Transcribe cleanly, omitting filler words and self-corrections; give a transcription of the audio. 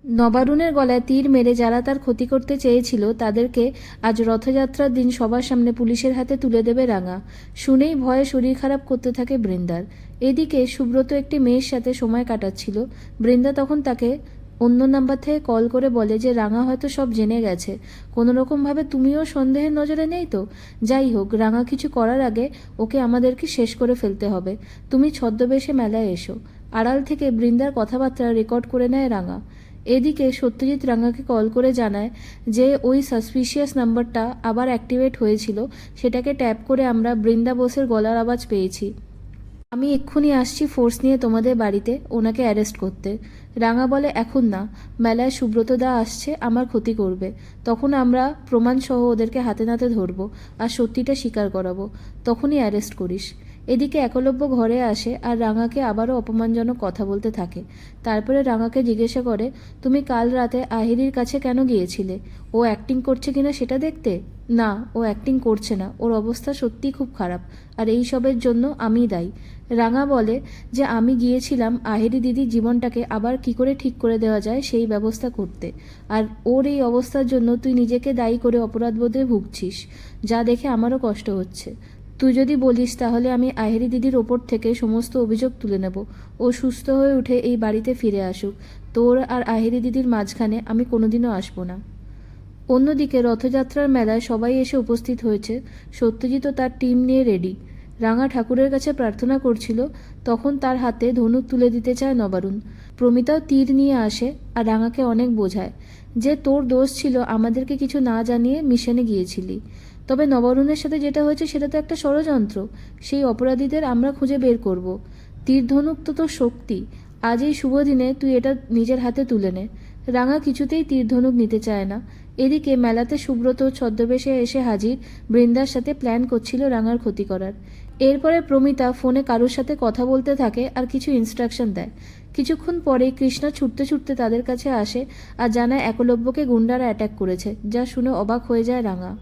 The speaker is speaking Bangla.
নবারুণের গলায় তীর মেরে যারা তার ক্ষতি করতে চেয়েছিল তাদেরকে আজ রথযাত্রার দিন সবার সামনে পুলিশের হাতে তুলে দেবে রাঙা। শুনেই ভয়ে শরীর খারাপ করতে থাকে বৃন্দার। এদিকে সুব্রত একটি মেয়ের সাথে সময় কাটাচ্ছিল। বৃন্দা তখন তাকে অন্য নাম্বার থেকে কল করে বলে যে রাঙা হয়তো সব জেনে গেছে। কোনো রকমভাবে তুমিও সন্দেহের নজরে নেই তো? যাই হোক, রাঙা কিছু করার আগে ওকে আমাদেরকে শেষ করে ফেলতে হবে। তুমি ছদ্মবেশে মেলায় এসো। আড়াল থেকে বৃন্দার কথাবার্তা রেকর্ড করে নেয় রাঙা। এদিকে সত্যজিৎ রাঙাকে কল করে জানায় যে ওই সাসপিশিয়াস নাম্বারটা আবার অ্যাক্টিভেট হয়েছিল, সেটাকে ট্যাপ করে আমরা বৃন্দা বোসের গলার আওয়াজ পেয়েছি। আমি এক্ষুনি আসছি ফোর্স নিয়ে তোমাদের বাড়িতে ওনাকে অ্যারেস্ট করতে। রাঙা বলে এখন না, মেলায় সুব্রত দা আসছে, আমার ক্ষতি করবে। তখন আমরা প্রমাণসহ ওদেরকে হাতে নাতে ধরবো আর সত্যিটা স্বীকার করাবো, তখনই অ্যারেস্ট করিস। এদিকে একলব্য ঘরে আসে আর রাঙাকে আবারও অপমানজনক কথা বলতে থাকে। তারপরে রাঙাকে জিজ্ঞাসা করে, তুমি কাল রাতে আহিরির কাছে কেন গিয়েছিলে? ও অ্যাক্টিং করছে কিনা সেটা দেখতে? না, ও অ্যাক্টিং করছে না, ওর অবস্থা সত্যিই খুব খারাপ, আর এই সবের জন্য আমিই দায়ী। রাঙা বলে যে আমি গিয়েছিলাম আহিরি দিদির জীবনটাকে আবার কি করে ঠিক করে দেওয়া যায় সেই ব্যবস্থা করতে, আর ওর এই অবস্থার জন্য তুই নিজেকে দায়ী করে অপরাধবোধে ভুগছিস, যা দেখে আমারও কষ্ট হচ্ছে। তুই যদি বলিস তাহলে আমি আহিরি দিদির ওপর থেকে সমস্ত অভিযোগ তুলে নেব। ও সুস্থ হয়ে উঠে এই বাড়িতে ফিরে আসুক। তোর আর আহিরি দিদির মাঝখানে আমি কোনোদিনও আসবো না। অন্যদিকে রথযাত্রার মেলায় সবাই এসে উপস্থিত হয়েছে। সত্যজিৎ ও তার টিম নিয়ে রেডি। রাঙা ঠাকুরের কাছে প্রার্থনা করছিল, তখন তার হাতে ধনুক তুলে দিতে চায় নবারুণ। প্রমিতাও তীর নিয়ে আসে আর রাঙাকে অনেক বোঝায় যে তোর দোষ ছিল আমাদেরকে কিছু না জানিয়ে মিশনে গিয়েছিলি। তবে নবারুণের সাথে যেটা হয়েছে সেটা তো একটা ষড়যন্ত্র। সেই অপরাধীদের আমরা খুঁজে বের করব। তীর ধনুক তো তোর শক্তি, আজ এই শুভ দিনে তুই এটা নিজের হাতে তুলে নে। রাঙা কিছুতেই তীর ধনুক নিতে চায় না। এদিকে মেলাতে সুব্রত ছদ্মবেশে এসে হাজির, বৃন্দার সাথে প্ল্যান করছিল রাঙার ক্ষতি করার। এরপরে প্রমিতা ফোনে কারোর সাথে কথা বলতে থাকে আর কিছু ইনস্ট্রাকশন দেয়। কিছুক্ষণ পরে কৃষ্ণা ছুটতে ছুটতে তাদের কাছে আসে আর জানায় একলব্যকে গুন্ডারা অ্যাটাক করেছে, যা শুনে অবাক হয়ে যায় রাঙা।